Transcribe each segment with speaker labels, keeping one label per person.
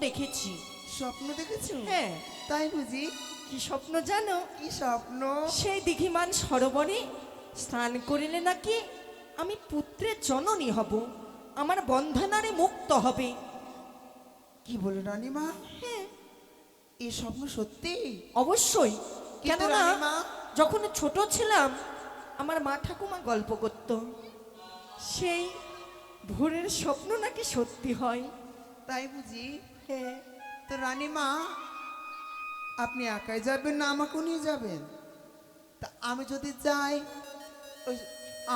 Speaker 1: দেখেছি।
Speaker 2: স্বপ্ন দেখেছো?
Speaker 1: হ্যাঁ।
Speaker 2: তাই বুঝি?
Speaker 1: কি স্বপ্ন জানো?
Speaker 2: কি স্বপ্ন?
Speaker 1: সেই দিঘিমান সরোবরে স্নান করিলে নাকি আমি পুত্রের জননী হব, আমার বন্ধনারে মুক্ত হবে।
Speaker 2: কি বলে রানীমা?
Speaker 1: হ্যাঁ,
Speaker 2: এই স্বপ্ন সত্যি?
Speaker 1: অবশ্যই।
Speaker 2: কিন্তু
Speaker 1: কেননা
Speaker 2: রানীমা,
Speaker 1: যখন ছোট ছিলাম আমার মা ঠাকুমা গল্প করত, সেই ভোরের স্বপ্ন নাকি সত্যি হয়।
Speaker 2: তাই বুঝি?
Speaker 1: হ্যাঁ।
Speaker 2: তো রানীমা, আপনি একাই যাবেন না আমাকেও নিয়ে যাবেন? তা আমি যদি যাই, ওই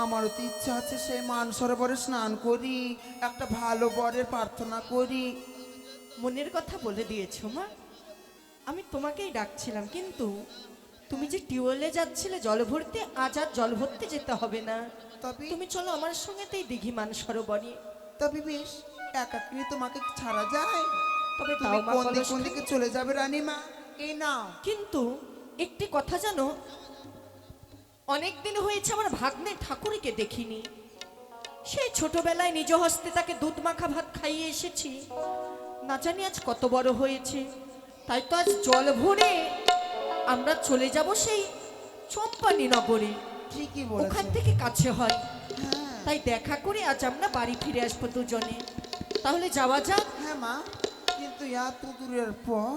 Speaker 2: আমারও তো ইচ্ছা আছে সেই মানসরোবরে স্নান করি, একটা ভালো বরের প্রার্থনা করি।
Speaker 1: মনের কথা বলে দিয়েছো মা। আমি তোমাকেই ডাকছিলাম, কিন্তু তুমি যে টিউবওয়েলে যাচ্ছিলে জল ভরতে, আজ আর জল ভরতে যেতে হবে না।
Speaker 2: তবে
Speaker 1: তুমি চলো আমার সঙ্গে তাই দিঘিমান সরোবরে।
Speaker 2: তবে বেশ, একাকিনী তোমাকে ছাড়া যায়?
Speaker 1: তবে
Speaker 2: তুমি
Speaker 1: তাও মা
Speaker 2: কোন
Speaker 1: কলস
Speaker 2: দিকে চলে যাবে রানীমা? এই নাও।
Speaker 1: কিন্তু একটি কথা জানো, অনেক দিন হয়েছে আমার ভাগ্নে ঠাকুরকে দেখিনি। সেই ছোটবেলায় নিজ হস্তে তাকে দুধ মাখা ভাত খাইয়ে এসেছি, না জানি আজ কত বড় হয়েছে। তাই তো আজ জল ভরে আমরা চলে যাব সেই চম্পানি নগরে।
Speaker 2: ঠিকই
Speaker 1: ওখান
Speaker 2: বলেছেন।
Speaker 1: থেকে কাছে হয়,
Speaker 2: হ্যাঁ
Speaker 1: তাই দেখা করে আজ আমরা বাড়ি ফিরে আসবো দুজনে। তাহলে যাওয়া যাক।
Speaker 2: হ্যাঁ মা, কিন্তু এত দূরের পর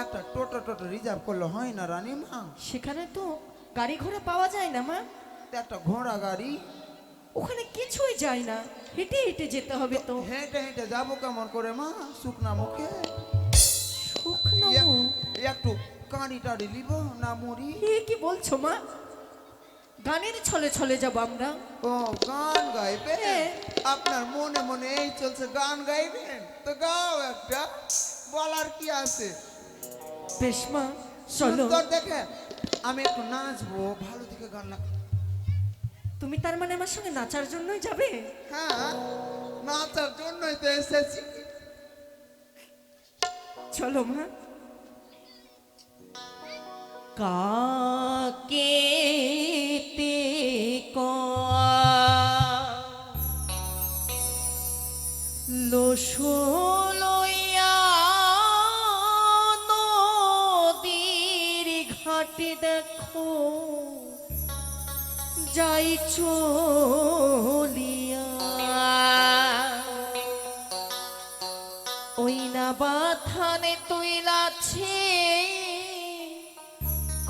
Speaker 2: একটা টোটো রিজার্ভ করলে হয় না রানীমা?
Speaker 1: সেখানে তো গাড়ি ঘোড়া পাওয়া যায় না মা।
Speaker 2: তা একটা ঘোড়া গাড়ি।
Speaker 1: ওখানে কিছুই যায় না, হেঁটে হেঁটে যেতে হবে তো।
Speaker 2: হেঁটে হেঁটে যাবো কেমন করে মা শুকনা মুখে?
Speaker 1: শুকনো মুখ?
Speaker 2: একটু কাঁড়ি টাড়ি লিব না মুড়ি?
Speaker 1: কি বলছো মা? গানের ছলে ছলে যাব আমরা।
Speaker 2: ও গান গাইবে?
Speaker 1: হ্যাঁ।
Speaker 2: আপনার মনে মনে এই চলছে গান গাইবেন, তো গাও একটা, বলার কি আছে?
Speaker 1: বেশ মা, চলো।
Speaker 2: সুন্দর দেখে আমি একটু নাচবো, ভালো দিকে গান না।
Speaker 1: তুমি তার মানে আমার সঙ্গে নাচার জন্যই যাবে?
Speaker 2: হ্যাঁ, নাচার জন্যই তো এসেছি।
Speaker 1: চলো মা। কাকে তে লইয়া নদীর ঘাটে দেখো যাই চলিয়া, ওই না বাথানে তৈলাছে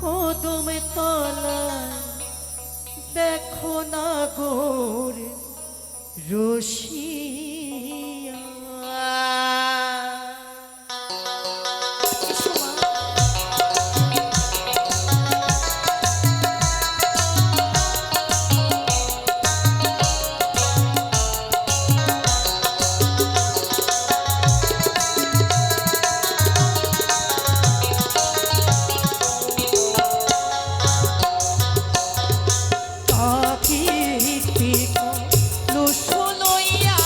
Speaker 1: কদমে তলায় দেখো না গোর রসিয়া। এসো মা। কাকে লইয়া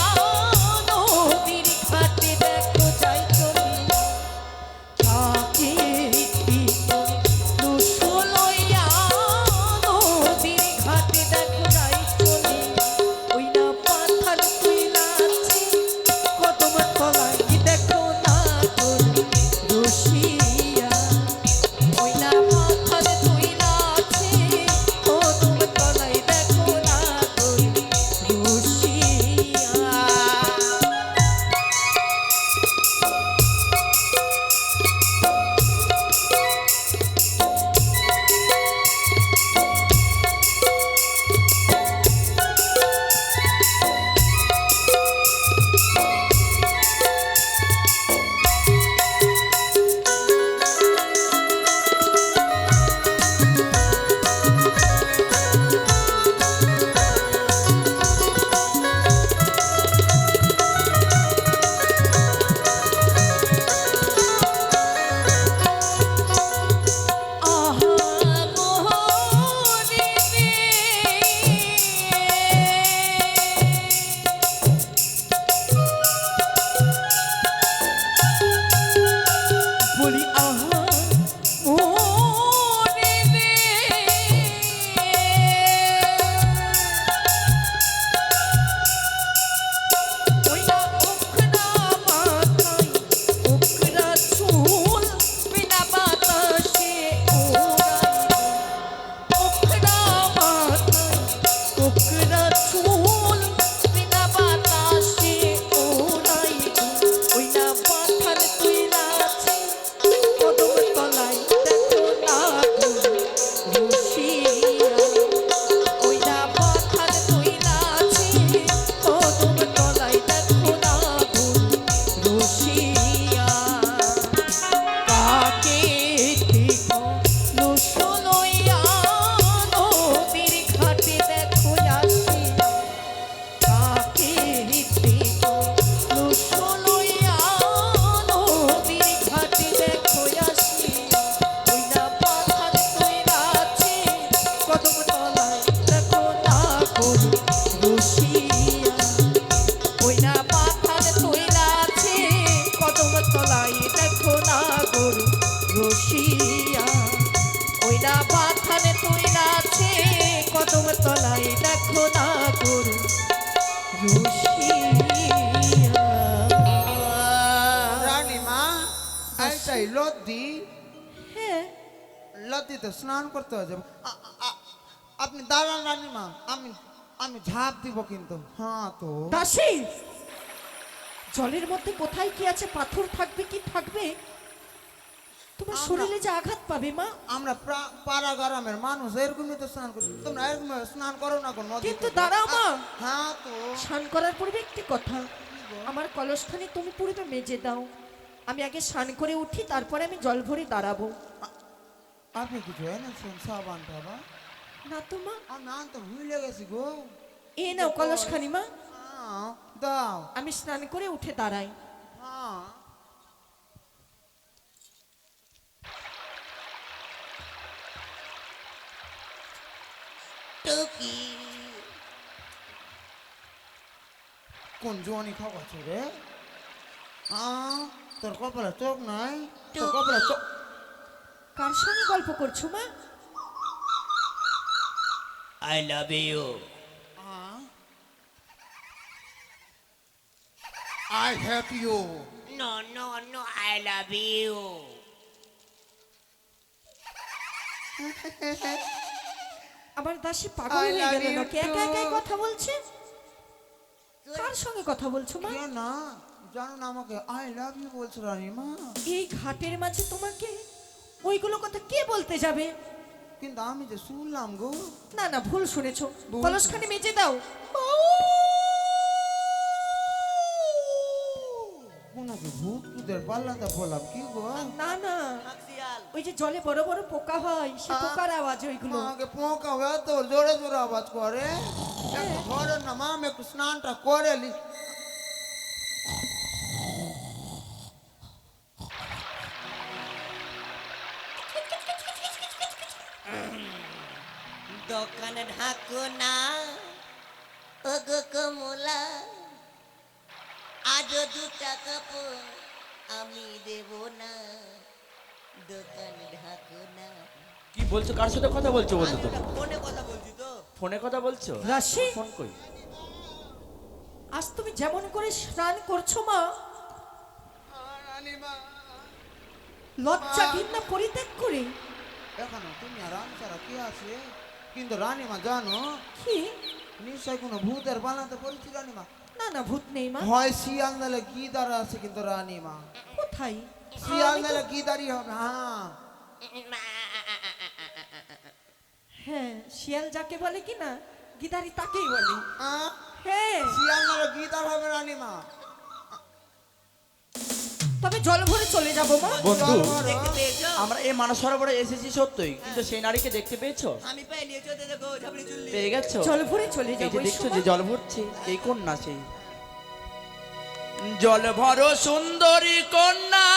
Speaker 1: তলায় দেখো না গরু রসিয়া, ওই না বাথানে তুই নাচে কদম তলায় দেখো না গরু রসিয়া।
Speaker 2: রানীমা এইটাই লদ্দি,
Speaker 1: হ্যাঁ,
Speaker 2: লদ্দিতে স্নান করতে হবে। আপনি দাঁড়ান রানীমা, আমি আমি ঝাঁপ দিব কিন্তু। হ্যাঁ তো
Speaker 1: দাসী, জলের মধ্যে কোথায় কি আছে, পাথর থাকবে কি থাকবে, তোমার শরীরে যে আঘাত পাবে মা।
Speaker 2: আমরা পাড়া গ্রামের মানুষ এরকমই তো স্নান করি, তোমরা এরকম স্নান করো না কোন নদীতে?
Speaker 1: কিন্তু দাঁড়াও মা,
Speaker 2: হ্যাঁ তো
Speaker 1: স্নান করার পূর্বে একটি কথা, আমার কলসখানি তুমি পূর্বে মেজে দাও, আমি আগে স্নান করে উঠি, তারপরে আমি জল ভরে দাঁড়াবো।
Speaker 2: আপনি কিছু এনেছেন সাবান টাবা?
Speaker 1: না তো মা।
Speaker 2: না তো ভুলে গেছি গো।
Speaker 1: এ নাও কলসখানি মা,
Speaker 2: হ্যাঁ, দাও।
Speaker 1: আমি স্নান করে উঠে দাঁড়াই।
Speaker 2: হ্যাঁ
Speaker 3: টুকি
Speaker 2: কোন জোয়ানি খাওয়াচ্ছে রে? তোর কপালে চোখ নাই? তোর কপালে চোখ?
Speaker 1: কার সঙ্গে গল্প করছো মা?
Speaker 3: I love you
Speaker 2: I hate you.
Speaker 3: No no no I love you
Speaker 1: আমার দাসী পাগল
Speaker 2: I
Speaker 1: হয়ে
Speaker 2: love
Speaker 1: গেল
Speaker 2: you
Speaker 1: নাকি? একা একাই
Speaker 2: too.
Speaker 1: কথা বলছে। কার সঙ্গে কথা বলছো মা?
Speaker 2: কেন না জানো না আমাকে আই লাভ ইউ বলছো রানীমা?
Speaker 1: এই ঘাটের মাঝে তোমাকে ওইগুলো কথা কে বলতে যাবে?
Speaker 2: কিন্তু আমি যে শুনলাম গো।
Speaker 1: না না, ভুল শুনেছো,
Speaker 2: ভুল।
Speaker 1: কলসখানি মেজে দাও।
Speaker 2: কোনো কি ভূত ভূতের পাল্লাতে বললাম কি গো?
Speaker 1: না না, ওই যে জলে বড় বড় পোকা হয়, সে পোকার আওয়াজ ওইগুলো।
Speaker 2: আমাকে পোকা হয়ে তো জোরে জোরে আওয়াজ করে। একটু ঘরে না মা, আমি একটু স্নানটা করে লি।
Speaker 3: দোকান ঢাকো না ও গো কমলা, আজ 2 টাকা আমি দেব না, দোকান ঢাকো না।
Speaker 4: কি বলছো? কার সাথে কথা বলছো বন্ধু? তুমি
Speaker 3: ফোনে কথা বলছি তো।
Speaker 4: ফোনে কথা বলছো?
Speaker 1: রাশি,
Speaker 4: ফোন কই?
Speaker 1: আজ তুমি যেমন করে স্নান করছো মা,
Speaker 2: রানীমা
Speaker 1: লজ্জা ঘৃণা পরিত্যাগ করে।
Speaker 2: এখানে তুমি আর আমি ছাড়া কি আছে? কিন্তু রানীমা জানো,
Speaker 1: কি?
Speaker 2: নিশ্চয় কোনো ভূতের পাল্লাতে পড়েছি রানীমা।
Speaker 1: না না, ভূত নেই মা।
Speaker 2: হয় শিয়াল নালে গিদার আছে কিন্তু রানীমা।
Speaker 1: কোথায়?
Speaker 2: শিয়াল
Speaker 1: আমি তো-
Speaker 2: নালে গিদারই হবে। হ্যাঁ
Speaker 1: হ্যাঁ, শিয়াল যাকে বলে কি না, গিদারি তাকেই বলে। হ্যাঁ,
Speaker 2: শিয়াল নালে গিদার হবে রানীমা।
Speaker 1: তবে জল ভরে চলে যাবো মা।
Speaker 4: বন্ধু,
Speaker 3: দেখতে পেয়েছো?
Speaker 4: আমরা এই মানস সরোবরে এসেছি সত্যই, কিন্তু সেই নারীকে দেখতে পেয়েছো?
Speaker 3: আমি পাই নিয়েছো, দেখো ঝাপড়ি চুল্লি।
Speaker 4: পেয়ে গেছো?
Speaker 1: জল ভরে চলে
Speaker 4: এই
Speaker 1: যাবো।
Speaker 4: যে
Speaker 1: এই
Speaker 4: দেখছো যে
Speaker 1: সময়-
Speaker 4: জল ভরছে, এই কন্যা সেই জল ভরো সুন্দরী কন্যা,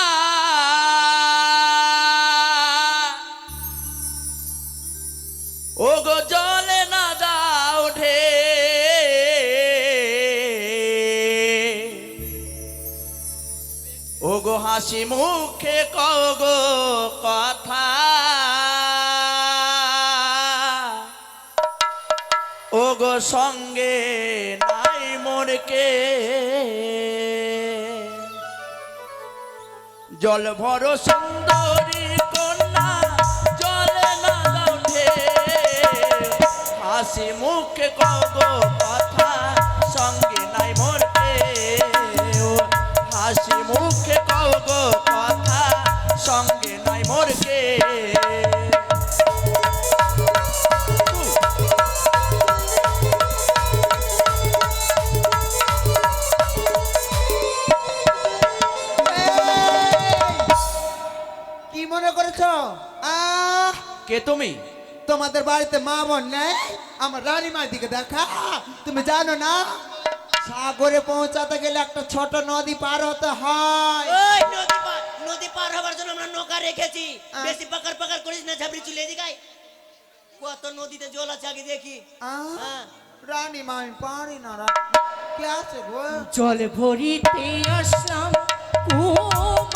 Speaker 4: ও গো জলে না দাও ঢে, ও গো হাসি মুখে কও গো কথা, ও গো সঙ্গে নাই মোরকে, জল ভরো সুন্দরী কন্যা, জলে না দাও ঢে, হাসি মুখে কও গো কথা, সঙ্গে নাই মোরকে, ও হাসি মুখে কও গো কথা, সঙ্গে নাই মোরকে।
Speaker 2: কি মনে করেছো?
Speaker 4: কে তুমি?
Speaker 2: তোমাদের বাড়িতে মা বোন নেই? আমার রানীমার দিকে দেখা। তুমি জানো না, সাগরে পৌঁছাতে গেলে একটা ছোট নদী পার হতে হয়।
Speaker 3: ওই নদী পার হবার জন্য আমরা নৌকা রেখেছি। বেশি পাকার পাকার করিস না, ঝাপড়ি চুলে এদিকে। কত নদীতে জল আছে আগে দেখি। হ্যাঁ,
Speaker 2: রানীমা আমি পারি না। কে আছে গো?
Speaker 1: জল ভরিতে আসলাম কুমার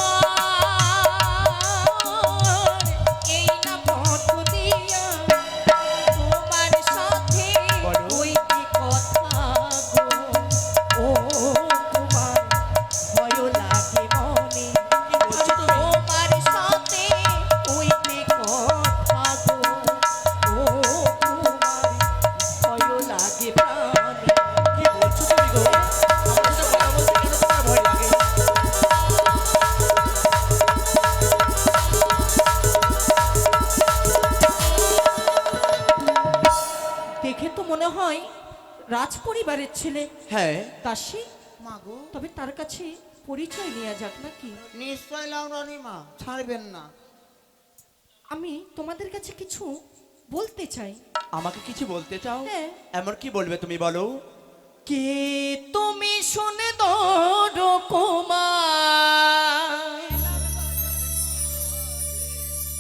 Speaker 1: রাজ পরিবারের ছেলে
Speaker 4: হ্যাঁ
Speaker 1: দাসী,
Speaker 2: মাগো
Speaker 1: তবে তার কাছে পরিচয় নেওয়া যাক নাকি?
Speaker 2: নিশ্চয় লাও রানীমা, ছাড়বেন না।
Speaker 1: আমি তোমাদের কাছে কিছু বলতে চাই।
Speaker 4: আমাকে কিছু বলতে চাও?
Speaker 1: হ্যাঁ।
Speaker 4: এমন কি বলবে তুমি বলো?
Speaker 1: কে তুমি শুনে দো কুমার,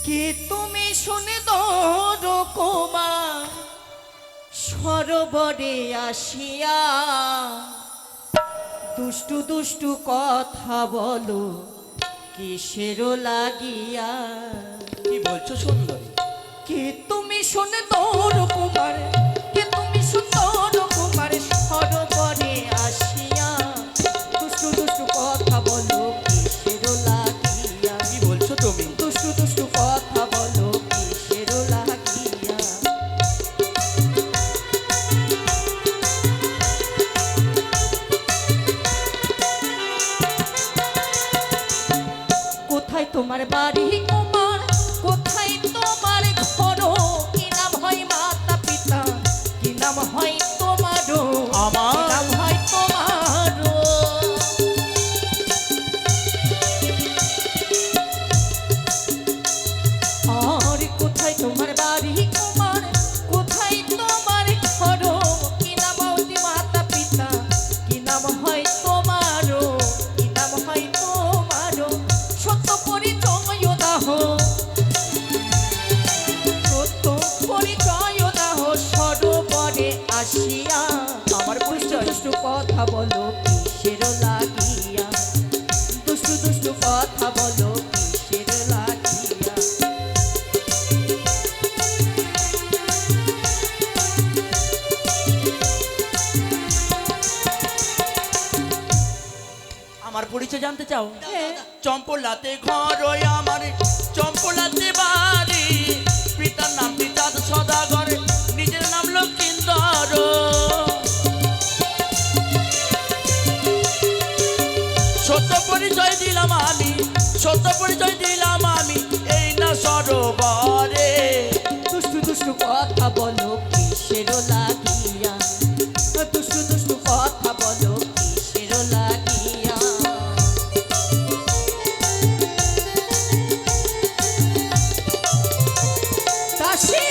Speaker 1: কে তুমি শুনে দো কুমার, সরোবরে আসিয়া দুষ্টু দুষ্টু কথা বলো কিসের লাগিয়া।
Speaker 4: কি বলছো সুন্দরী?
Speaker 1: কে তুমি শুনে দোর কুমার, কে তুমি সুন্দর কুমার, সরোবরে আসিয়া দুষ্টু দুষ্টু কথা বলো কিসের লাগিয়া।
Speaker 4: কি বলছো তুমি?
Speaker 1: দুষ্টু দুষ্টু কথা বলো কিসের লাগিয়া। কোথায় তোমার বাড়ি কুমার, কোথায় তোমার ঘর, কি নাম হয় মাতা পিতা, কি নাম হয় তোমারও,
Speaker 4: আমার?
Speaker 1: কি নাম হয় তোমারও। আর কোথায় তোমার বাড়ি কুমার, কোথায় তোমার ঘর, কি নাম অতি মাতা পিতা, কি নাম হয় তোমারও, কি নাম হয় তোমারও। সত্য পরিচয় দাহ, সত্য পরিচয় দাহ, সরোবরে আসিয়া
Speaker 4: আমার পরিচয়?
Speaker 1: দুষ্টু কথা বলো কিসের লাগিয়া, দুষ্টু দুষ্টু কথা বলো কিসের লাগিয়া।
Speaker 4: আমার পরিচয় জানতে চাও?
Speaker 1: হ্যাঁ।
Speaker 4: চম্পলাতে ঘর ওই আমার, চম্পলাতে বাড়ি, পিতার নাম পিতাদ সদাগর, নিজের নাম লক্ষিন্দর। সত্য পরিচয় দিলাম আমি, সত্য পরিচয় দিলাম আমি, এই না সরোবরে।
Speaker 1: দুষ্টু দুষ্টু কথা বলো কিসের লাগিয়া, দুষ্টু দুষ্টু কথা বলো কিসের লাগিয়া। দাসী,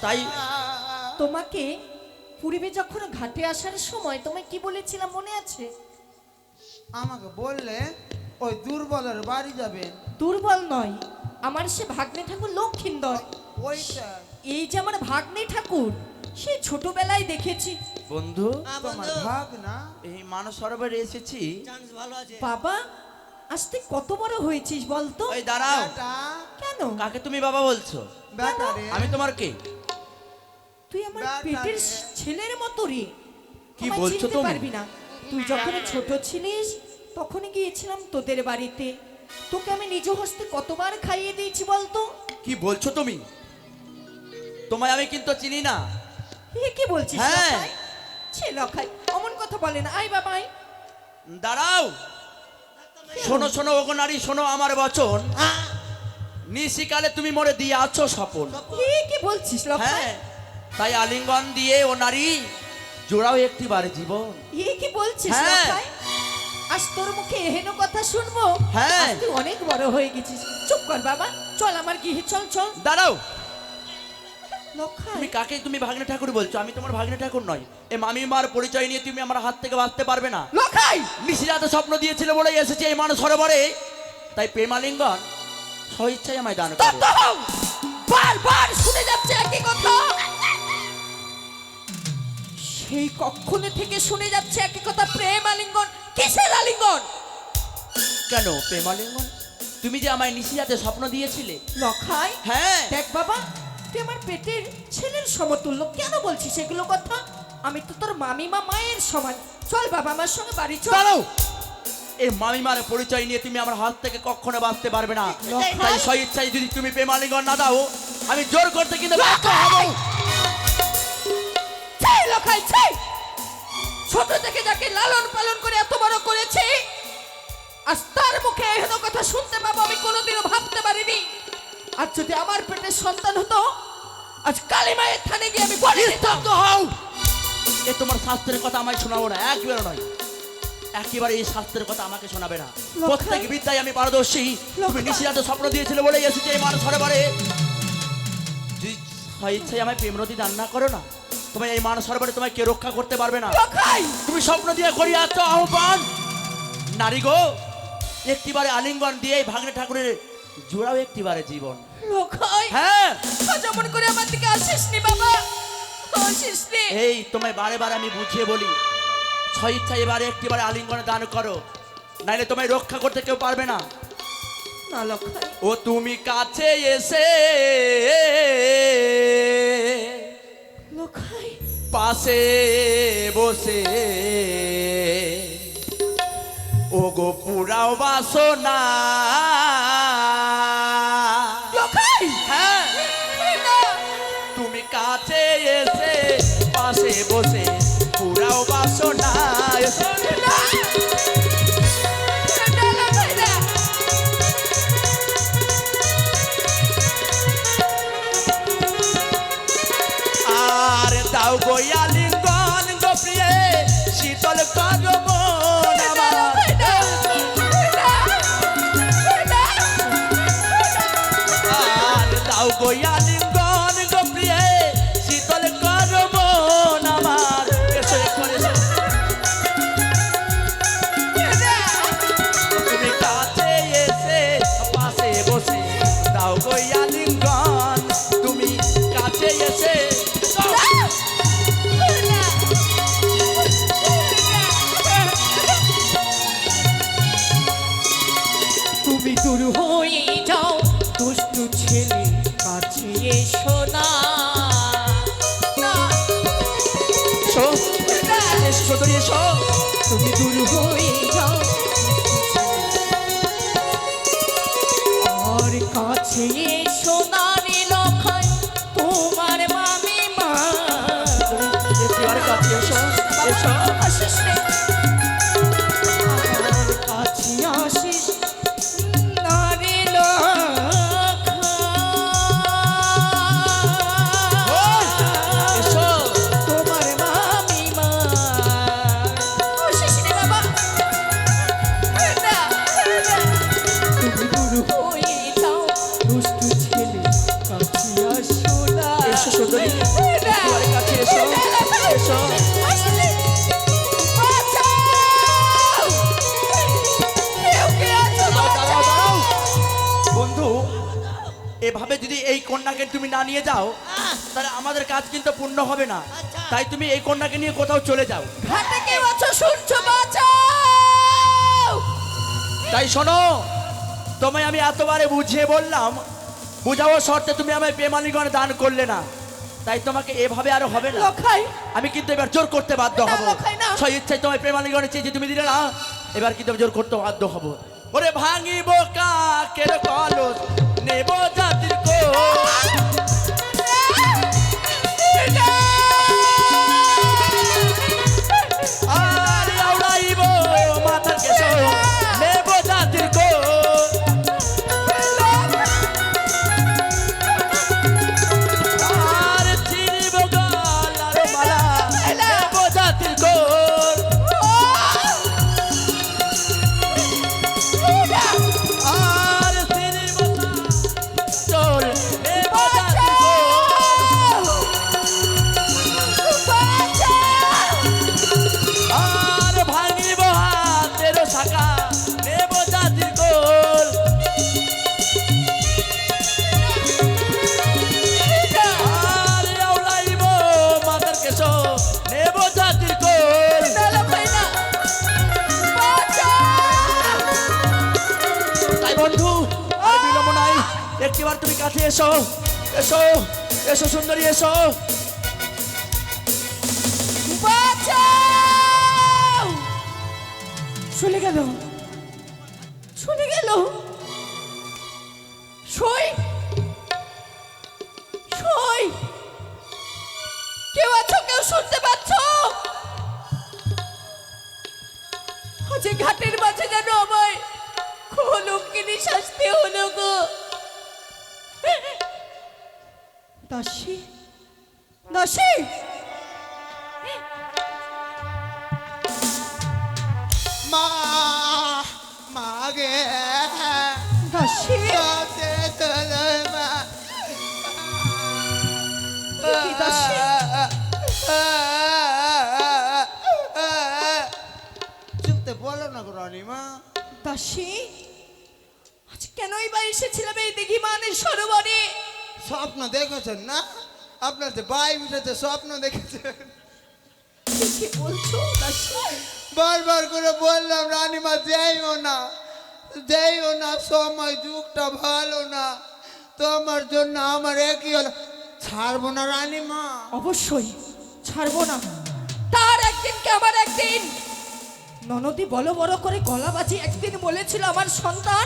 Speaker 4: তাই
Speaker 1: তোমাকে পূর্বে যখন ঘাটে আসার সময় তোমায় কি বলেছিলাম মনে আছে?
Speaker 2: আমাকে বললে ওই দুর্বলের বাড়ি যাবেন।
Speaker 1: দুর্বল নয়, আমার সে ভাগ্নে ঠাকুর লক্ষিন্দর।
Speaker 2: ওইটা
Speaker 1: এই যে আমার ভাগ্নে ঠাকুর, সেই ছোটবেলায় দেখেছি।
Speaker 4: বন্ধু,
Speaker 2: তোমার ভাগ না।
Speaker 4: এই মানস সরোবরে এসেছি।
Speaker 3: চান্স ভালো আছে।
Speaker 1: বাবা, আজ তুই কত বড় হয়েছিস বলতো?
Speaker 4: ওই দাঁড়াও,
Speaker 2: বেটা,
Speaker 1: কেন?
Speaker 4: কাকে তুমি বাবা বলছো?
Speaker 2: বেটা রে,
Speaker 4: আমি তোমার কে?
Speaker 1: তুই আমার
Speaker 2: বেটা
Speaker 1: পেটের
Speaker 2: রে।
Speaker 1: ছেলের মতো রে।
Speaker 4: কি
Speaker 1: আমায়
Speaker 4: বলছো
Speaker 1: চিনতে
Speaker 4: তুমি?
Speaker 1: পারবি না। তুই যখন ছোট ছিলিস তখনই গিয়েছিলাম তোদের বাড়িতে, তোকে আমি নিজ হস্তে কতবার খাইয়ে দিয়েছি বলতো?
Speaker 4: কি বলছো তুমি? তোমায় আমি কিন্তু চিনি না।
Speaker 1: এ কি বলছিস?
Speaker 4: হ্যাঁ।
Speaker 1: লখাই? ছে লখাই, অমন কথা বলে না। আয় বাবা আয়।
Speaker 4: দাঁড়াও, শোনো শোনো ওগো নারী, শোনো আমার বচন। নিশিকালে তুমি মরে দিয়ে আছো স্বপন।
Speaker 1: এ কি বলছিস লখাই?
Speaker 4: হ্যাঁ, তাই আলিঙ্গন দিয়ে ও নারী জোড়াও একটিবার জীবন।
Speaker 1: এ কি বলছিস
Speaker 4: হ্যাঁ।
Speaker 1: লখাই? আজ তোর মুখে এহেন কথা শুনবো?
Speaker 4: হ্যাঁ।
Speaker 1: আজ তুই অনেক বড় হয়ে গেছিস। চুপ কর বাবা, চল আমার গৃহে চল চল।
Speaker 4: দাঁড়াও,
Speaker 1: লখাই,
Speaker 4: তুমি কাকে তুমি ভাগ্নে ঠাকুর বলছো? আমি তোমার ভাগ্নে ঠাকুর নয়। এ মামিমার পরিচয় নিয়ে তুমি আমার হাত থেকে বাঁচতে পারবে না।
Speaker 1: লখাই,
Speaker 4: নিশিরাতে স্বপ্ন দিয়েছিল বলেই এসেছি এই মানস সরোবরে, তাই প্রেমালিঙ্গন স্বইচ্ছায় আমায় দান করে।
Speaker 1: স্তব্ধ হও! বারবার শুনে যাচ্ছে একই কথা। সেই কক্ষণে থেকে শুনে যাচ্ছে একই কথা, প্রেম আলিঙ্গন। কিসের আলিঙ্গন?
Speaker 4: কেন প্রেমালিঙ্গন? তুমি যে আমায় নিশিরাতে স্বপ্ন দিয়েছিলে।
Speaker 1: লখাই,
Speaker 4: হ্যাঁ,
Speaker 1: দেখ বাবা, তুই আমার পেটের ছেলের সমতুল্য, কেন বলছিস এগুলো কথা? আমি তো তোর মামিমা মায়ের সমান। চল বাবা আমার সঙ্গে বাড়ি চল।
Speaker 4: দাঁড়াও, এই মামিমার পরিচয় নিয়ে তুমি আমার হাত থেকে কখনো বাঁচতে পারবে না।
Speaker 1: লখাই!
Speaker 4: তাই স্বইচ্ছায় যদি তুমি প্রেমালিঙ্গন না দাও, আমি জোর করতে কিন্তু বাধ্য হব।
Speaker 1: ছাই লখাই, ছাই! ছোট থেকে যাকে লালন পালন করে এত বড় করেছে, আজ তার মুখে এহেন কথা শুনতে পাবো আমি কোনোদিনও ভাবতে পারিনি। আর যদি আমার পেটের সন্তান হতো আজ কালী মায়ের থানে গিয়ে আমি বলে দিতাম।
Speaker 4: স্তব্ধ হও। এ তোমার শাস্ত্রের কথা আমায় শোনাবো না, একবারও নয়। একেবারে এই শাস্ত্রের কথা আমাকে শোনাবে না।
Speaker 1: লক্ষাই।
Speaker 4: প্রত্যেক বিদ্যায় আমি পারদর্শী। তুমি
Speaker 1: লক্ষাই।
Speaker 4: নিশিরাতে স্বপ্ন দিয়েছিলে বলে এসেছি এই মানুষ সরোবরে। যদি হয় ইচ্ছায় আমায় প্রেমরতি দান না করো না, তোমায় এই মানুষ সরোবরে তোমায় কে রক্ষা করতে পারবে না।
Speaker 1: লক্ষাই,
Speaker 4: তুমি স্বপ্ন দিয়ে করিয়াছ আহ্বান। নারী গো, একটিবারে আলিঙ্গন দিয়ে এই ভাগ্নে ঠাকুরের জোড়াও একটিবারে জীবন।
Speaker 1: লক্ষাই,
Speaker 4: হ্যাঁ,
Speaker 1: যেমন করে আমার দিকে আসিস নি বাবা, আসিস নি।
Speaker 4: এই তোমায় বারে বারে আমি বুঝিয়ে বলি, ছয় ইচ্ছা এবারে একটিবারে আলিঙ্গনে দান করো, নাইলে তোমায় রক্ষা করতে কেউ পারবে না।
Speaker 1: না লক্ষাই,
Speaker 4: ও তুমি কাছে এসে
Speaker 1: লক্ষাই,
Speaker 4: পাশে বসে ও গো পুরাও বাসনা।
Speaker 1: লক্ষাই,
Speaker 4: হ্যাঁ,
Speaker 1: না,
Speaker 4: তুমি কাছে এসে পাশে বসে পুরাও বাসনা।
Speaker 1: না, না, লক্ষাই, না।
Speaker 4: আর দাও গো আলিঙ্গন গো প্রিয়ে, শীতল করো মন আমার। আর দাও গো আলিঙ্গন গো প্রিয়ে, শীতল করো মন আমার। এসো এক্ষণে এসো। তুমি কাছে এসে পাশে বসে দাও গো আলিঙ্গন, তুমি কাছে এসে
Speaker 1: তুমি দূর হয়ে যাও দুষ্টু ছেলে, কাছে এসো না।
Speaker 4: এসো, এসো তো এসো।
Speaker 1: তুমি দূর হয়ে যাও আর কাছে এসো না রে লক্ষাই, তোমার মামি মা।
Speaker 4: একেবারে কাছে এসো, এসো।
Speaker 1: আসিস রে, আমার কাছে আসিস না রে লক্ষাই।
Speaker 4: এসো।
Speaker 1: তোমার মামি মা। আসিস রে বাবা, না, না। তুমি দূর হয়ে যাও দুষ্টু ছেলে, কাছে আসো না।
Speaker 4: এসো সুন্দরী,
Speaker 1: না,
Speaker 4: একেবারে কাছে এসো, এসো।
Speaker 1: আসলে বাঁচাও! কেউ কে আছো?
Speaker 4: দাঁড়াও, দাঁড়াও, দাঁড়াও। বন্ধু, এভাবে যদি এই কন্যাকে তুমি না নিয়ে যাও, তাহলে আমাদের কাজ কিন্তু পূর্ণ হবে না।
Speaker 3: আচ্ছা।
Speaker 4: তাই তুমি এই কন্যাকে নিয়ে কোথাও চলে যাও।
Speaker 1: ঘাটে কেউ আছো শুনছো? বাঁচাও!
Speaker 4: তাই শোনো, তোমায় আমি এতবারে বুঝিয়ে বললাম, বুঝাও শর্তে তুমি আমায় প্রেমালিগণ দান করলে না। তাই তোমাকে এভাবে আর হবে না।
Speaker 1: লক্ষাই,
Speaker 4: আমি কিন্তু এবার জোর করতে বাধ্য
Speaker 1: না,
Speaker 4: হব।
Speaker 1: লক্ষাই, না।
Speaker 4: সেই ইচ্ছায় তোমায় প্রেমালিগণে চেয়েছি, তুমি দিলে না। এবার কিন্তু আমি জোর করতে বাধ্য হব। ওরে ভাঙিব কাকের কলস, নেব জাতির কোষ। আর আউড়াইব মাথার কেশ, নেব জাতির কোষ। আর চিনিব গলার মালা, নেব জাতির কোষ। আর চিনিব চোর, নেব জাতির কোষ। আর ভাঙিব হাতের শাখা, নেব জাতির কোল। আর আউড়াইব মাথার কেশ, নেব জাতির কোল। তাই বন্ধু, আর বিলম্ব নাই, একটিবার তুমি কাছে এসো, এসো, এসো সুন্দরী, এসো।
Speaker 1: বাঁচাও! চলে গেল, চলে গেল। সই, সই, কেউ আছো? কেউ শুনতে পাচ্ছ? আজ এই ঘাটের মাঝে যেন আমায় কলঙ্কিনী শাস্তি হলো গো। দাসী, দাসী
Speaker 2: মা মাগে
Speaker 1: দাসী
Speaker 2: কাছে চলো মা
Speaker 1: কি দাসী
Speaker 2: চুপতে বলো না গো রানীমা।
Speaker 1: দাসী আজ কেনই বা এসেছিলাম এই দিঘিমানের সরোবরে?
Speaker 2: স্বপ্ন দেখেছেন না? আপনার যে বাই উঠেছে স্বপ্ন দেখেছেন।
Speaker 1: কি বলছো দাসী?
Speaker 2: বারবার করে বললাম রানীমা যাইও না, সময় যুগটা ভালো না, তোমার জন্য আমার একই হলো। ছাড়বো না রানীমা।
Speaker 1: অবশ্যই ছাড়বো না। তার একদিন কে আমার একদিন। ননদি বলো বড় করে গলা বাজি একদিন বলেছিল আমার সন্তান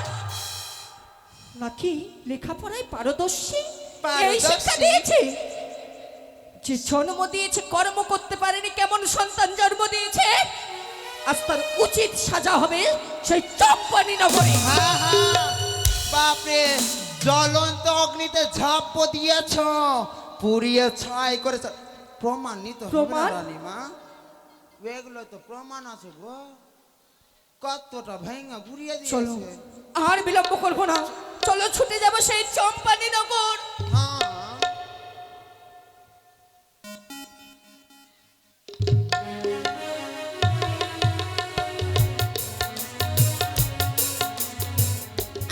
Speaker 1: নাকি লেখাপড়ায় পারদর্শী। এই শিক্ষা দিয়েছে যে জন্ম দিয়েছে কর্ম করতে পারেনি, কেমন সন্তান জন্ম দিয়েছে। আজ তার উচিত সাজা হবে সেই চম্পানি নগরে।
Speaker 2: বাপরে, জ্বলন্ত অগ্নিতে ঝাঁপ দিয়েছ, পুড়িয়ে ছাই করেছ। প্রমাণ নিতে হবে না
Speaker 1: প্রমাণ?
Speaker 2: রানীমা, এগুলো তো প্রমাণ আছে গো। কতটা ভেঙে গুড়িয়ে
Speaker 1: চলো
Speaker 2: দিয়েছে।
Speaker 1: আর বিলম্ব করবো না, চলো ছুটে যাবো সেই চম্পানি নগর।
Speaker 2: হ্যাঁ,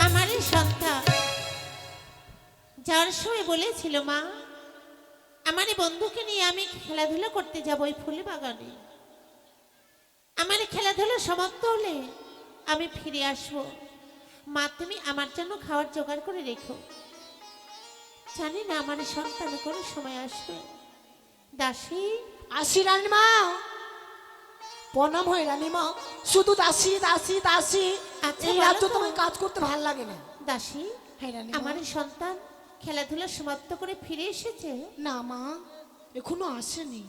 Speaker 5: আমার এই সন্তান যার সময় বলেছিল মা আমার এই বন্ধুকে নিয়ে আমি খেলাধুলা করতে যাব ওই ফুল বাগানে, আমার এই খেলাধুলা সমাপ্ত হলে আমি ফিরে আসবো। মা তুমি আমার জন্য খাওয়ার জোগাড় করে রেখো। জানি না আমার এই সন্তান কোনো সময় আসবে। দাসী
Speaker 6: আসি রানীমা, প্রণাম হয় রানীমা। শুধু দাসী দাসী দাসী,
Speaker 5: আচ্ছা,
Speaker 6: এই
Speaker 5: বলো
Speaker 6: রাজ্য
Speaker 5: তো।
Speaker 6: তোমার কাজ করতে ভাল লাগে না।
Speaker 5: দাসী
Speaker 6: হ্যাঁ রানীমা।
Speaker 5: আমার এই সন্তান খেলাধুলা সমাপ্ত করে ফিরে এসেছে?
Speaker 6: না মা, এখনো আসেনি।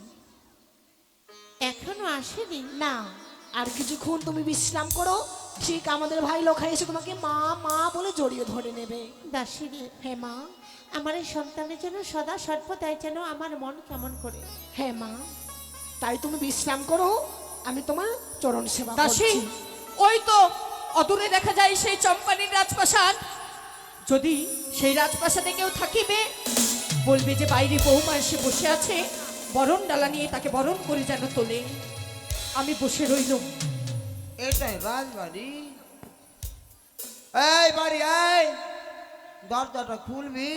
Speaker 5: এখনো আসেনি?
Speaker 6: না, আর কিছুক্ষণ তুমি বিশ্রাম করো, ঠিক আমাদের ভাই লোক এসে তোমাকে মা মা বলে জড়িয়ে ধরে নেবে।
Speaker 5: দাসী রে,
Speaker 6: হ্যাঁ মা,
Speaker 5: আমার এই সন্তানের জন্য সদা সর্বদাই যেন আমার মন কেমন করে।
Speaker 6: হ্যাঁ মা, তাই তুমি বিশ্রাম করো, আমি তোমার চরণ সেবা
Speaker 1: দাসী
Speaker 6: করছি।
Speaker 1: ওই তো অদূরে দেখা যায় সেই চম্পানির রাজপ্রাসাদ। যদি সেই রাজপ্রাসাদে কেউ থাকিবে বলবে যে বাইরে বৌমা এসে বসে আছে, বরণ ডালা নিয়ে তাকে বরণ করে যেন তোলে। আমি বসে রইলুম।
Speaker 2: এটাই রাজবাড়ি। এই বাড়ি, এই দরজাটা খুলবি,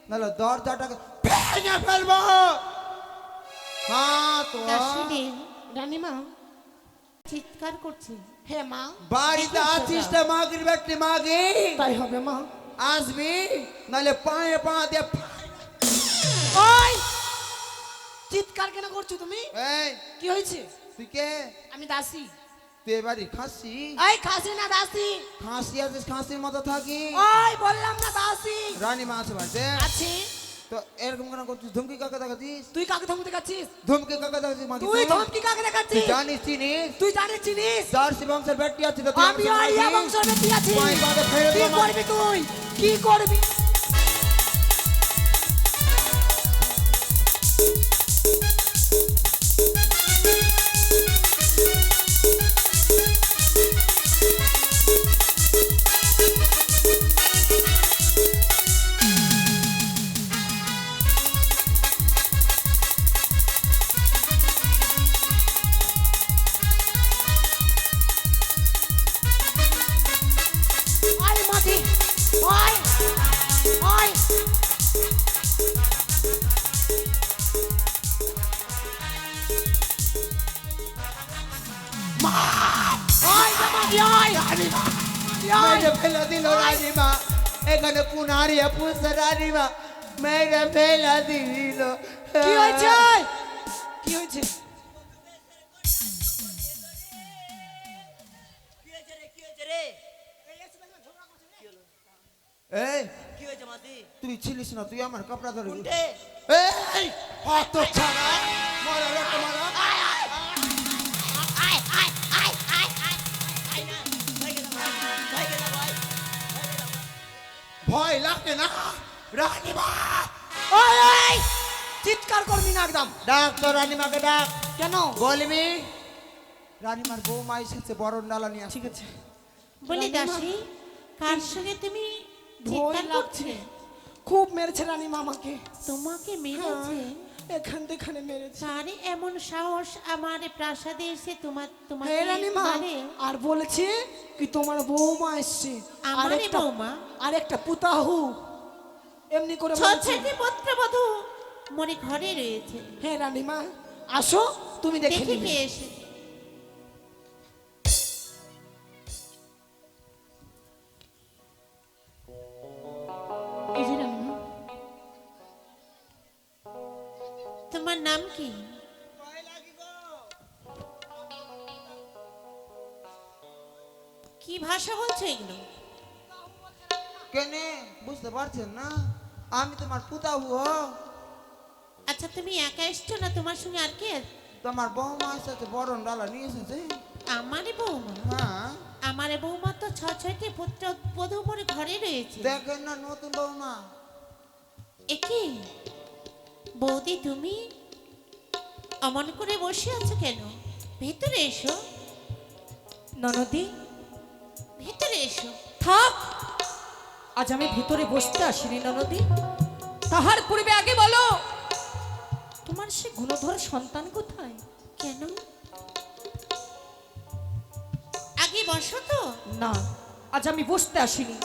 Speaker 2: নাহলে দরজাটাকে ভেঙে ফেলবো। হ্যাঁ তো
Speaker 5: দাসী রে,
Speaker 6: রানীমা,
Speaker 5: চিৎকার করছে।
Speaker 6: হ্যাঁ মা,
Speaker 2: বাড়িতে আছিস তো মাগির বেটি মাগি,
Speaker 6: তাই হবে মা।
Speaker 2: আসবি নাহলে পায়ে পা দিয়ে
Speaker 6: ওই চিৎকার কেন করছো তুমি?
Speaker 2: এই
Speaker 6: কি হয়েছে?
Speaker 2: তুই কে?
Speaker 6: আমি দাসী।
Speaker 2: তুই এবারে খাসি?
Speaker 6: এই খাসি না দাসী?
Speaker 2: খাসি আছিস, খাসির মতো থাকি।
Speaker 6: ওই বললাম না দাসী।
Speaker 2: রানী মা আছে বাড়িতে?
Speaker 6: আছে।
Speaker 2: তো এরকম কেন করছিস? ধুমকি কাকে দেখাচ্ছিস?
Speaker 6: তুই কাকে ধমক দেখাচ্ছিস?
Speaker 2: ধুমকি কাকে দেখাচ্ছিস মাগি?
Speaker 6: তুই ধমকি কাকে
Speaker 2: তুই
Speaker 6: দেখাচ্ছিস?
Speaker 2: জানিস চিনিস?
Speaker 6: তুই জানিস চিনিস?
Speaker 2: জার্সি বংশের বেটি আছে তো তুই
Speaker 6: আমি
Speaker 2: আমাকে
Speaker 6: আইয়া
Speaker 2: মারবি?
Speaker 6: বংশের বেটি আছি।
Speaker 2: পায়ে পা দিয়ে ফেলে
Speaker 6: কি
Speaker 2: দেবো
Speaker 6: করবি তুই? কি করবি? আয় মাটি, আয়, আয়। আয় রে মাটি, আয়। আয়।
Speaker 2: মেরে ফেলে দিল রানীমা, এখানে কোন হারিয়ে পুষছে রানীমা, মেরে ফেলে দিল।
Speaker 6: কি হয়েছে? কি হয়েছে?
Speaker 3: কি হয়েছে রে, কি হয়েছে রে?
Speaker 2: এই
Speaker 3: কি হয়েছে মাতি?
Speaker 2: তুই ছিলিস না, তুই আমার কাপড়া ধরে
Speaker 3: কোনটে?
Speaker 2: এই হাত ছাড়া মারা রক্ত মারা।
Speaker 5: আয় না, ভাইকে দাও, ভাইকে দাও, ভাই।
Speaker 2: ভয় লাগে না রানীমা?
Speaker 6: ওই, ওই, চিৎকার করবি না একদম।
Speaker 2: ডাক তো রানীমাকে ডাক।
Speaker 6: কেন?
Speaker 2: বলবি রানীমার বৌমা এসেছে, বরণ ডালা নিয়ে।
Speaker 6: ঠিক আছে।
Speaker 5: বলি
Speaker 6: রানীমা,
Speaker 5: দাসী, কার সঙ্গে তুমি
Speaker 6: ভয়
Speaker 5: চিৎকার
Speaker 6: লাগছে।
Speaker 5: করছে?
Speaker 6: খুব মেরেছে রানীমা আমাকে।
Speaker 5: তোমাকে মেরেছে?
Speaker 6: এখান থেকে এখানে মেরেছে।
Speaker 5: তারে এমন সাহস আমার প্রাসাদে এসে তোমাকে
Speaker 6: হ্যাঁ রানীমা,
Speaker 5: মারে?
Speaker 6: আর বলেছে কি তোমার বৌমা এসছে।
Speaker 5: আমারই বৌমা?
Speaker 6: আর একটা পুতাহু এমনি করে বলেছে।
Speaker 5: ছয়টি পুত্রবধূ মরে ঘরে রয়েছে।
Speaker 6: হ্যাঁ রানীমা, আসো তুমি দেখে
Speaker 5: দেখে
Speaker 6: নিবে।
Speaker 5: কে এসে?
Speaker 6: এই যে রানীমা।
Speaker 5: তোমার নাম কি? কি ভাষা বলছো এগুলো?
Speaker 2: কেনে বুঝতে পারছেন না? আমি তোমার পুতাহু।
Speaker 5: আচ্ছা, তুমি একা এসছো না তোমার সঙ্গে আর কে?
Speaker 2: তোমার বৌমা এসেছে, বরণ ডালা নিয়ে এসেছে।
Speaker 5: আমারই বৌমা?
Speaker 2: হ্যাঁ,
Speaker 5: আমার বৌমা তো ছয়টি পুত্র বধূ মরে ঘরে রয়েছে।
Speaker 2: দেখেন না নতুন বৌমা।
Speaker 5: একে বৌদি, তুমি অমন করে বসে আছো কেন? ভেতরে এসো,
Speaker 1: ননদী
Speaker 5: ভেতরে এসো।
Speaker 1: থাক, আজ আমি ভিতরে বসতে আসিনি ননদী। তাহার পূর্বে আগে বলো, তোমার সে গুণধর সন্তান কোথায়?
Speaker 5: কেন? আগে বসো তো।
Speaker 1: না, আজ আমি বসতে আসিনি।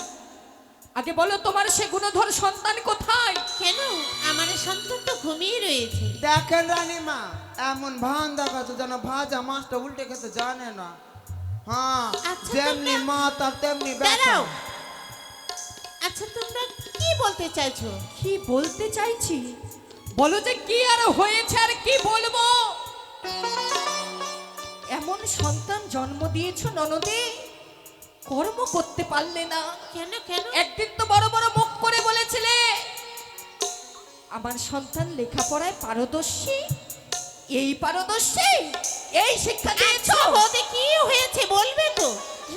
Speaker 1: আগে বলো, তোমার সে গুণধর সন্তান কোথায়?
Speaker 5: কেন? আমার সন্তান তো ঘুমিয়ে রয়েছে।
Speaker 2: দেখেন রানীমা, এমন ভান দেখাচ্ছে যেন ভাজা মাছটা উল্টে খেতে জানে না। হ্যাঁ,
Speaker 5: আচ্ছা,
Speaker 2: যেমনি
Speaker 5: তোমরা-
Speaker 2: মা তার তেমনি ব্যথা।
Speaker 5: দাঁড়াও। আচ্ছা, তোমরা কি বলতে চাইছো?
Speaker 1: কি বলতে চাইছি বলো, যে কি আর হয়েছে আর কি বলবো। এমন সন্তান জন্ম দিয়েছো ননদে, কর্ম করতে পারলে না।
Speaker 5: কেন কেন?
Speaker 1: একদিন তো বড় বড় মুখ করে বলেছিলে আমার সন্তান লেখাপড়ায় পারদর্শী, এই পারদর্শী, এই শিক্ষা দিয়েছো।
Speaker 5: আচ্ছা বৌদি, কি হয়েছে বলবে তো?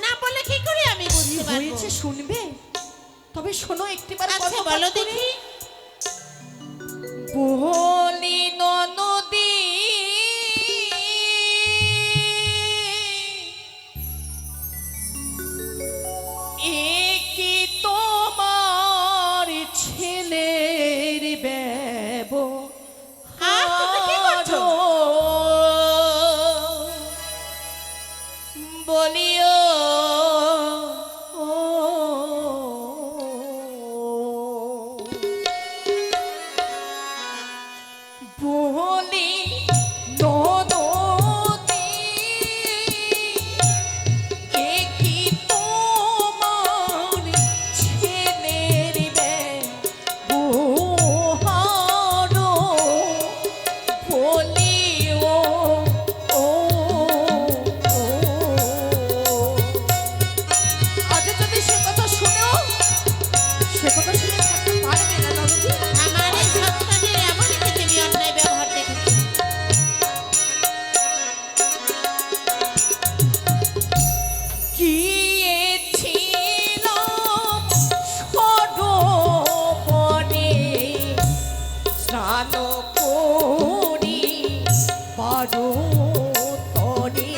Speaker 5: না বলে কি করে আমি
Speaker 1: কি
Speaker 5: বুঝতে পারবো?
Speaker 1: হয়েছে শুনবে? তবে শোনো একটিবার
Speaker 5: আচ্ছা
Speaker 1: কর্ণপাত
Speaker 5: বলো
Speaker 1: করে।
Speaker 5: দেখি।
Speaker 1: বলি ননদী, এ কি তোমার ছেলের
Speaker 5: হ্যাঁ, তোমরা কি করছো?
Speaker 1: বলিও বলি ননদী, এ কি তোমার ছেলের ব্যবহার? বলিও আজ যদি সে কথা শুনো, সে কথা শুনে থাকতে পারবে না ননদী।
Speaker 5: আমার এই সন্তানের এমন কি তুমি অন্যায় ব্যবহার দেখেছো?
Speaker 1: গিয়েছিলাম সরোবরে স্নান করি পারতরে,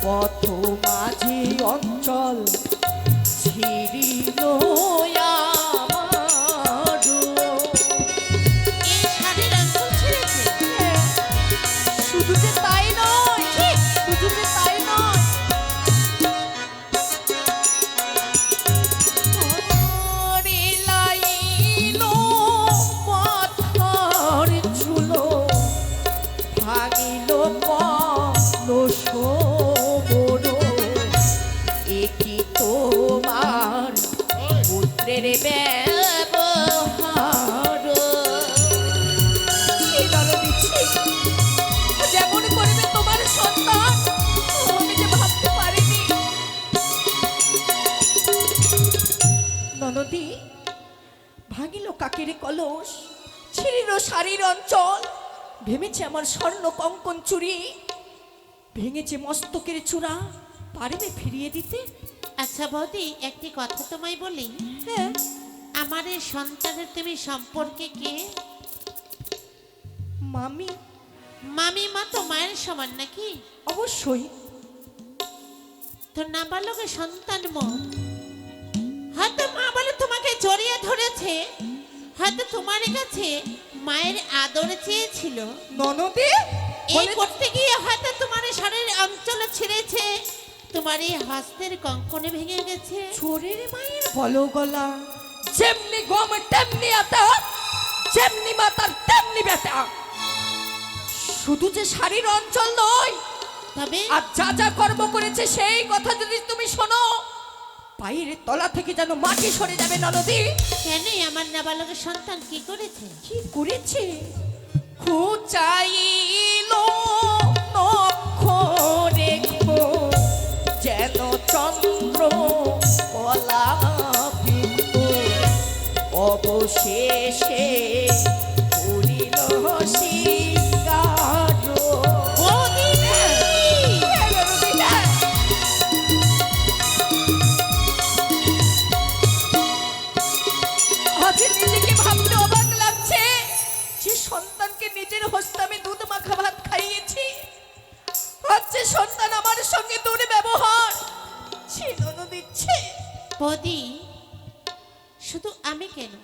Speaker 1: পথ মাঝি অঞ্চল ছিড়িল আমার।
Speaker 5: এই শাড়ির অঞ্চল ছেড়েছে?
Speaker 1: শুধু যে তাই নয়, শুধু যে তাই নয়, ওরে লাইলো মাথার চুলো, ভাঙিল কলসোবর, এ কি তোমার পুত্রের ব্যবহার? ছি ননদী, ছি। যেমন করবে তোমার সন্তান, আমি যে ভাবতে পারিনি। ননদী, ভাঙিল কাকের কলস, ছিঁড়িল শাড়ির অঞ্চল, ভেঙেছে আমার স্বর্ণ কঙ্কন চুরি, ভেঙেছে মস্তকের চূড়া, পারবে ফিরিয়ে দিতে?
Speaker 5: আচ্ছা বৌদি, একটি কথা তোমায় বলি।
Speaker 1: হ্যাঁ,
Speaker 5: আমার এই সন্তানের তুমি সম্পর্কে কে?
Speaker 1: মামি?
Speaker 5: মামি মা তো মায়ের সমান নাকি?
Speaker 1: অবশ্যই।
Speaker 5: তোর নাবালকের সন্তান মো, হয়তো মা বলে তোমাকে জড়িয়ে ধরেছে, হয়তো তোমার কাছে মায়ের আদর চেয়েছিল।
Speaker 1: ননদে
Speaker 5: এই করতে গিয়ে হয়তো তোমার শরীর অঞ্চলে ছিঁড়েছে, তোমার এই হস্তের কঙ্কনে ভেঙে গেছে।
Speaker 1: চোরের মায়ের বলো গলা, যেমনি গম তেমনি আতা, যেমনি মাতার তেমনি বেটা। শুধু যে শাড়ির অঞ্চল নয়,
Speaker 5: তবে
Speaker 1: আর যা যা কর্ম করেছে সেই কথা যদি তুমি শোনো, পায়ের তলা থেকে যেন মাটি সরে যাবে ননদী।
Speaker 5: কেন আমার নাবালকের সন্তান কি করেছে?
Speaker 1: কি করেছে? খুচাইলো নক্ষরে খো, যেন চন্দ্র কলাপিত, অবশেষে করিল শিকার। আজ নিজেকে ভাবতে অবাক লাগছে যে সন্তানকে নিজের হস্তে আমি দুধ মাখা ভাত খাইয়েছি, আজ যে সন্তান আমার সঙ্গে দুর্ব্যবহার ছিনন দিচ্ছে।
Speaker 5: বৌদি, শুধু আমি কেন,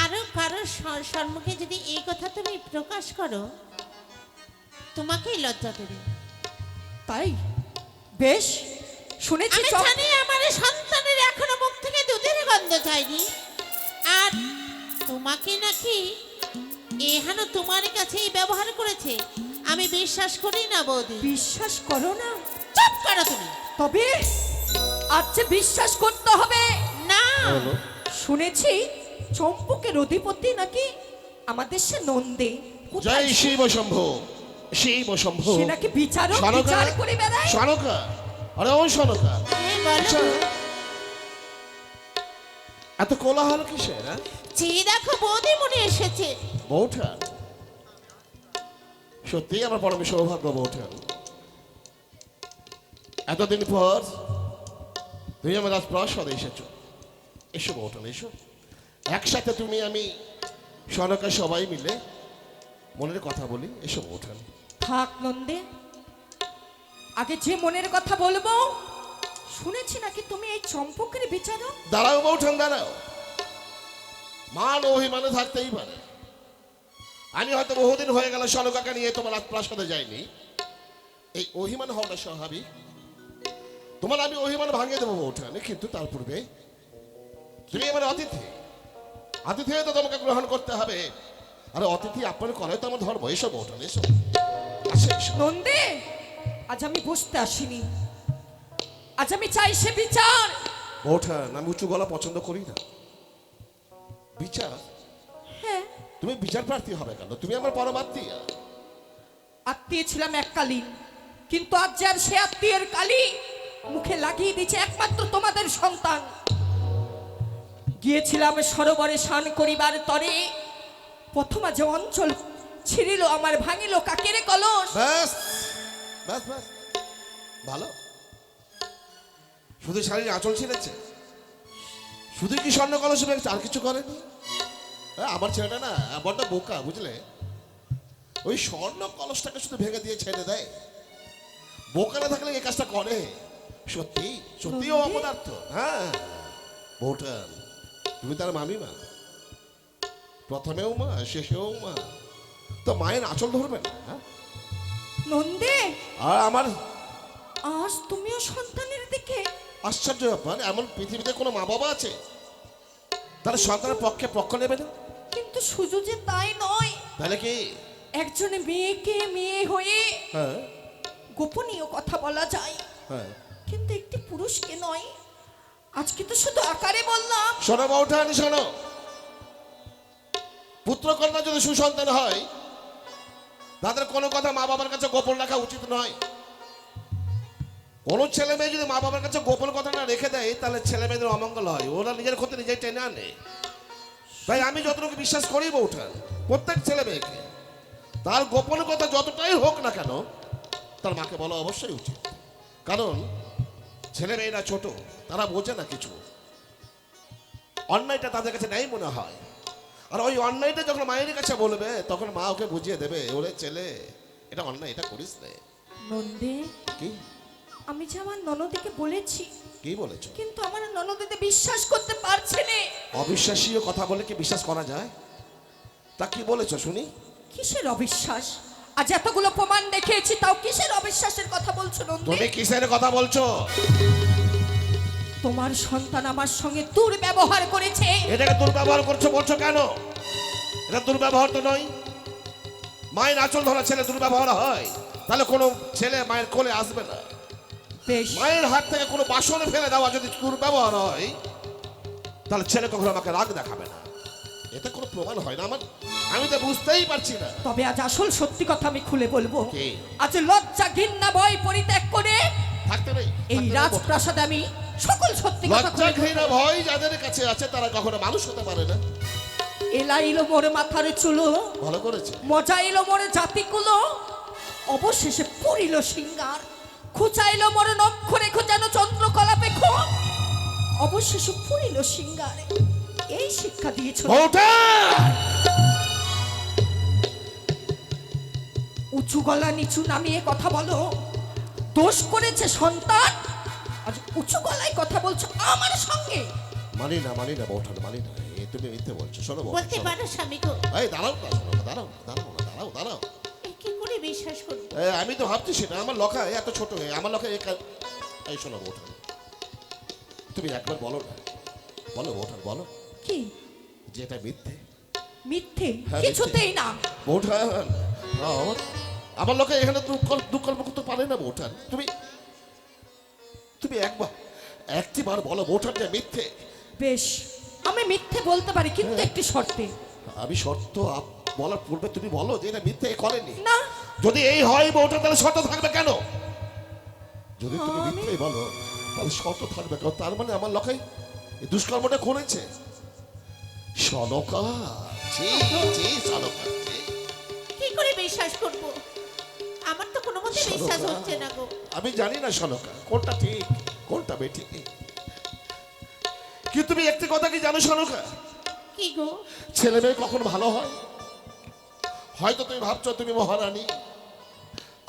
Speaker 5: আরো কারোর সম্মুখে যদি এই কথা তুমি প্রকাশ করো, তোমাকেই লজ্জা দেবে।
Speaker 1: তাই বেশ, শুনেছি
Speaker 5: আমি জানি আমার এই সন্তানের এখনো মুখ থেকে দুধের গন্ধ যায়নি, আর তোমাকে নাকি এহানো তোমার কাছেই ব্যবহার করেছে। আমি বিশ্বাস করি না বৌদি।
Speaker 1: বিশ্বাস করো না?
Speaker 5: চুপ করো তুমি।
Speaker 1: তবে আজ যে বিশ্বাস করতে হবে।
Speaker 5: না,
Speaker 1: শুনেছি চম্পকের অধিপতি নাকি আমাদের সে নন্দে। কোথায়
Speaker 7: জয় শিব শম্ভু, শিব শম্ভু।
Speaker 1: সে নাকি বিচারক,
Speaker 7: সনকা,
Speaker 1: বিচার করে বেড়ায়।
Speaker 7: সনকা, আরে ও সনকা,
Speaker 5: হ্যাঁ বলো।
Speaker 7: আচ্ছা, এত কোলাহল কিসের? হ্যাঁ?
Speaker 5: চেয়ে দেখো বৌদি মনে এসেছে।
Speaker 7: বৌঠান, সত্যি আমার পরম সৌভাগ্য বৌঠান। এতদিন পর তুমি আমার রাজপ্রাসাদে এসেছো। এসো বৌঠান, এসো। একসাথে তুমি আমি সনকা সবাই মিলে মনের কথা বলি। এসো বৌঠান।
Speaker 1: থাক নন্দে, আগে যে মনের কথা বলবো। শুনেছি নাকি তুমি এই চম্পকের বিচারক।
Speaker 7: দাঁড়াও বৌঠান, দাঁড়াও। মান অভিমানে থাকতেই পারে। আমি হয়তো বহুদিন হয়ে গেল সনকাকে নিয়ে তোমার রাজপ্রাসাদে যাইনি। এই অভিমান হওয়াটা স্বাভাবিক। তোমার আমি অভিমান ভাঙিয়ে দেবো বৌঠান, কিন্তু তার পূর্বে তুমি আমার অতিথি। অতিথি হয়ে তো তোমাকে গ্রহণ করতে হবে, আর অতিথি আপনার করে তো আমার ধর্ম। এসো বৌঠান, এসো। আসো, এসো।
Speaker 1: নন্দে, আজ আমি বসতে আসিনি, আজ আমি চাই সে বিচার।
Speaker 7: বৌঠান, আমি উঁচু গলা পছন্দ করি না। বিচার?
Speaker 1: হ্যাঁ,
Speaker 7: তুমি বিচার প্রার্থী হবে কেন? তুমি আমার পরমাত্মীয়া।
Speaker 1: আত্মীয় ছিলাম এককালীন, কিন্তু আজ যে আর সে আত্মীয়ের কালি মুখে লাগিয়ে দিচ্ছে একমাত্র তোমাদের সন্তান। গিয়েছিলাম সরোবরে স্নান করিবার তরে, প্রথমা যে অঞ্চল ছিড়িল আমার, ভাঙিল কাকের কলস।
Speaker 7: ব্যাস ব্যাস ব্যাস, ভালো। শুধু শাড়ির আঁচল ছিঁড়েছে, শুধু কি স্বর্ণ কলস ভেঙেছে, আর কিছু করেনি। আমার ছেলেটা না বড্ড বোকা, বুঝলে। ওই স্বর্ণ কলসটাকে শুধু ভেঙে দিয়ে ছেড়ে দেয়। বোকা না থাকলে এই কাজটা করে। সত্যি সত্যি ও অপদার্থ। হ্যাঁ বৌঠান, তুমি তার মামিমা, প্রথমেও মা শেষেও মা, তো মায়ের আঁচল ধরবে না? হ্যাঁ,
Speaker 1: নন্দে,
Speaker 7: আর আমার
Speaker 1: আজ তুমিও সন্তানের দিকে।
Speaker 7: আশ্চর্য ব্যাপার, এমন পৃথিবীতে কোনো মা বাবা আছে তারা সন্তানের পক্ষে পক্ষ নেবে না?
Speaker 1: কিন্তু শুধু যে তাই নয়,
Speaker 7: তাহলে কি?
Speaker 1: একজন মেয়েকে মেয়ে হয়ে
Speaker 7: হ্যাঁ
Speaker 1: গোপনীয় কথা বলা যায়,
Speaker 7: হ্যাঁ।
Speaker 1: কিন্তু একটি পুরুষকে নয়। আজকে তো শুধু আকারে বললাম।
Speaker 7: শোনো বৌঠান, শোনো। পুত্র কন্যা যদি সুসন্তান হয়, তাদের কোনো কথা মা বাবার কাছে গোপন রাখা উচিত নয়। কোনো ছেলে মেয়ে যদি মা বাবার কাছে গোপন কথাটা রেখে দেয়, তাহলে ছেলে মেয়েদের অমঙ্গল হয়, ওরা নিজের ক্ষতি নিজেই টেনে আনে। তাই আমি যতটুকু বিশ্বাস করি বৌঠান, প্রত্যেক ছেলে মেয়েকে তার গোপন কথা যতটাই হোক না কেন, তার মাকে বলা অবশ্যই উচিত। কারণ ছেলে মেয়েরা ছোট, তারা বোঝে না কিছু। অন্যায়টা তাদের কাছে নাই মনে হয়। আর ওই অন্যায়টা যখন মায়ের কাছে বলবে তখন মা ওকে বুঝিয়ে দেবে, ওরে ছেলে এটা অন্যায়, এটা করিস না।
Speaker 1: নন্দে,
Speaker 7: কি
Speaker 1: আমি যে আমার ননদিকে বলেছি,
Speaker 7: কি বলেছো?
Speaker 1: কিন্তু আমার ননদিতে বিশ্বাস করতে পারছে না।
Speaker 7: অবিশ্বাসীয় কথা বলে কি বিশ্বাস করা যায়? তা কি বলেছো শুনি?
Speaker 1: কিসের অবিশ্বাস? আজ এতগুলো প্রমাণ দেখিয়েছি, তাও কিসের অবিশ্বাসের কথা বলছো নন্দে?
Speaker 7: তুমি কিসের কথা বলছো?
Speaker 1: তোমার সন্তান আমার সঙ্গে দুর্ব্যবহার করেছে।
Speaker 7: এটাকে দুর্ব্যবহার করছো বলছো কেন? এটা দুর্ব্যবহার তো নয়। মায়ের আঁচল ধরা ছেলে দুর্ব্যবহার হয়? তাহলে কোনো ছেলে মায়ের কোলে আসবে না।
Speaker 1: বেশ,
Speaker 7: মায়ের হাত থেকে কোনো বাসনে ফেলে দেওয়া যদি দুর্ব্যবহার হয়, তাহলে ছেলে কখনো আমাকে রাগ দেখাবে না। এটা কোনো প্রমাণ হয় না আমার, আমি তো বুঝতেই পারছি না।
Speaker 1: তবে আজ আসল সত্যি কথা আমি খুলে বলবো।
Speaker 7: কি?
Speaker 1: আজ লজ্জা ঘৃণা ভয় পরিত্যাগ করে
Speaker 7: থাকতে নেই,
Speaker 1: এই
Speaker 7: থাকতে নেই।
Speaker 1: রাজপ্রাসাদে আমি সকল সত্যি কথা
Speaker 7: লজ্জা
Speaker 1: খুলে
Speaker 7: ঘৃণা
Speaker 1: বলবো।
Speaker 7: ভয় যাদের কাছে আছে তারা কখনো মানুষ হতে পারে না।
Speaker 1: এলাইলো মোর মাথার চুলো,
Speaker 7: ভালো করেছে।
Speaker 1: মজা এলো মোর জাতিকুলো, অবশেষে পড়িল সিঙ্গার, খুচাইলো মোর নক্ষরে খোঁজানো চন্দ্রকলাপে খো, অবশেষে পড়িল সিঙ্গার। এই শিক্ষা দিয়েছ।
Speaker 7: বউটা!
Speaker 1: উঁচু গলা নিচু নামিয়ে কথা বলো। দোষ করেছে সন্তান, আজ উঁচু গলায় কথা বলছো আমার সঙ্গে।
Speaker 7: মানি না বউঠান, মানি না। এ তুমি মিথ্যে বলছো। শোনো বউঠান,
Speaker 5: বলতে
Speaker 7: শোনো।
Speaker 5: পারো স্বামী গো,
Speaker 7: এই দাঁড়াও না, শোনো না, দাঁড়াও।
Speaker 5: এ কি করে বিশ্বাস করবো?
Speaker 7: আমি তো ভাবছি সেটা আমার লখা এত ছোট হয়ে আমার লখা এই শোনো বউঠান, তুমি একবার বলো না, বলো বউঠান, বলো
Speaker 1: কি
Speaker 7: যে এটা মিথ্যে।
Speaker 1: মিথ্যে?
Speaker 7: হ্যাঁ,
Speaker 1: কিছুতেই না।
Speaker 7: বউঠান, আমার লোকে এখানে দুঃখ করতে পারে না বউঠান। তুমি একটি বার বলো বউঠান যে মিথ্যে।
Speaker 1: বেশ, আমি মিথ্যে বলতে পারি, কিন্তু একটি শর্তে।
Speaker 7: আমি শর্ত বলার পূর্বে তুমি বলো যে এটা মিথ্যে করেনি।
Speaker 1: না,
Speaker 7: যদি এই হয় বউটা তাহলে শর্ত থাকবে কেন? যদি তুমি
Speaker 1: আমি-
Speaker 7: মিথ্যে বলো তাহলে শর্ত থাকবে কেন? তার মানে আমার লোকে এই দুষ্কর্মটা করেছে। সনকা, সনকা,
Speaker 5: কি করে বিশ্বাস করবো? আমার তো কোনো মতে বিশ্বাস
Speaker 7: সনকা।
Speaker 5: হচ্ছে না গো।
Speaker 7: আমি জানি না সনকা কোনটা ঠিক কোনটা বেঠিক, কিন্তু তুমি একটি কথা কি জানো সনকা?
Speaker 5: কি গো?
Speaker 7: ছেলে মেয়ে কখন ভালো হয়? হয়তো তুমি ভাবছো তুমি মহারানী,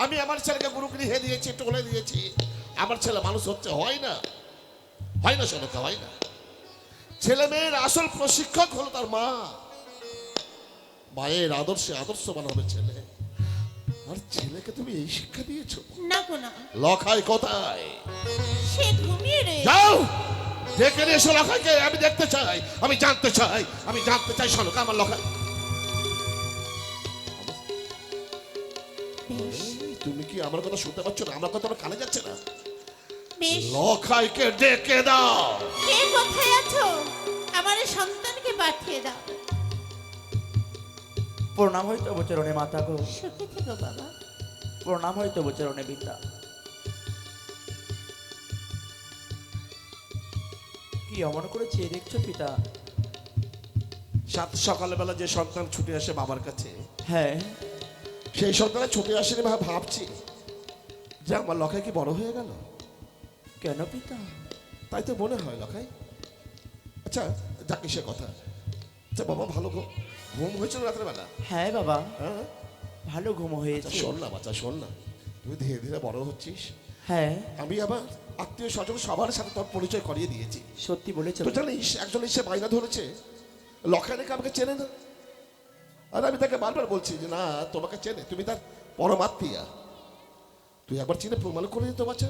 Speaker 7: আমি আমার ছেলেকে গুরুগৃহে দিয়েছি, টোলে দিয়েছি, আমার ছেলে মানুষ হচ্ছে। হয় না সনকা, হয় না। ছেলে মেয়ের আসল প্রশিক্ষক হলো তার মা। মায়ের আদর্শে আদর্শবান হবে ছেলে। আর ছেলেকে তুমি এই শিক্ষা দিয়েছো?
Speaker 5: না গো না,
Speaker 7: লখাই কোথায়?
Speaker 5: সে ঘুমিয়ে রয়েছে।
Speaker 7: যাও দেখে নিয়ে এসো লখাইকে, আমি দেখতে চাই, আমি জানতে চাই সনকা আমার লখাই।
Speaker 5: বেশ
Speaker 7: এই, তুমি কি আমার কথা শুনতে পাচ্ছ না? আমার কথা আমার কানে যাচ্ছে না?
Speaker 5: বেশ,
Speaker 7: লখাইকে ডেকে দাও।
Speaker 5: কে কোথায় আছো? আমার এই সন্তানকে পাঠিয়ে দাও।
Speaker 4: প্রণাম হইতো চরণে মাতা গো,
Speaker 5: সুখে থেকো বাবা।
Speaker 4: প্রণাম হইতো চরণে পিতা। কি অমন করে চেয়ে দেখছো পিতা?
Speaker 7: সকালবেলা যে সন্তান ছুটে আসে বাবার কাছে,
Speaker 4: হ্যাঁ,
Speaker 7: সেই সন্তানে ছুটে আসেনি ভাবছি যে আমার লখাই কি বড় হয়ে গেল।
Speaker 4: কেন পিতা?
Speaker 7: তাই তো মনে হয় লখাই। আচ্ছা যাকে সে কথা, আচ্ছা বাবা ভালো ঘুম হয়েছিল রাতের বেলা?
Speaker 4: হ্যাঁ বাবা,
Speaker 7: হ্যাঁ,
Speaker 4: ভালো ঘুম হয়েছে।
Speaker 7: আচ্ছা শোন না বাচ্চা, শোন না, তুই ধীরে ধীরে বড় হচ্ছিস।
Speaker 4: হ্যাঁ,
Speaker 7: আমি আবার আত্মীয় স্বজন সবার সাথে তোর পরিচয় করিয়ে দিয়েছি।
Speaker 4: সত্যি বলেছো।
Speaker 7: তো জানিস একজন এসে বায়না ধরেছে লখাই নাকি আমাকে চেনে না। আর আমি তাকে বারবার বলছি যে না তোমাকে চেনে, তুমি তার পরমাত্মীয়া, তুই একবার চিনে প্রমাণ করে দিতে বাচ্চা।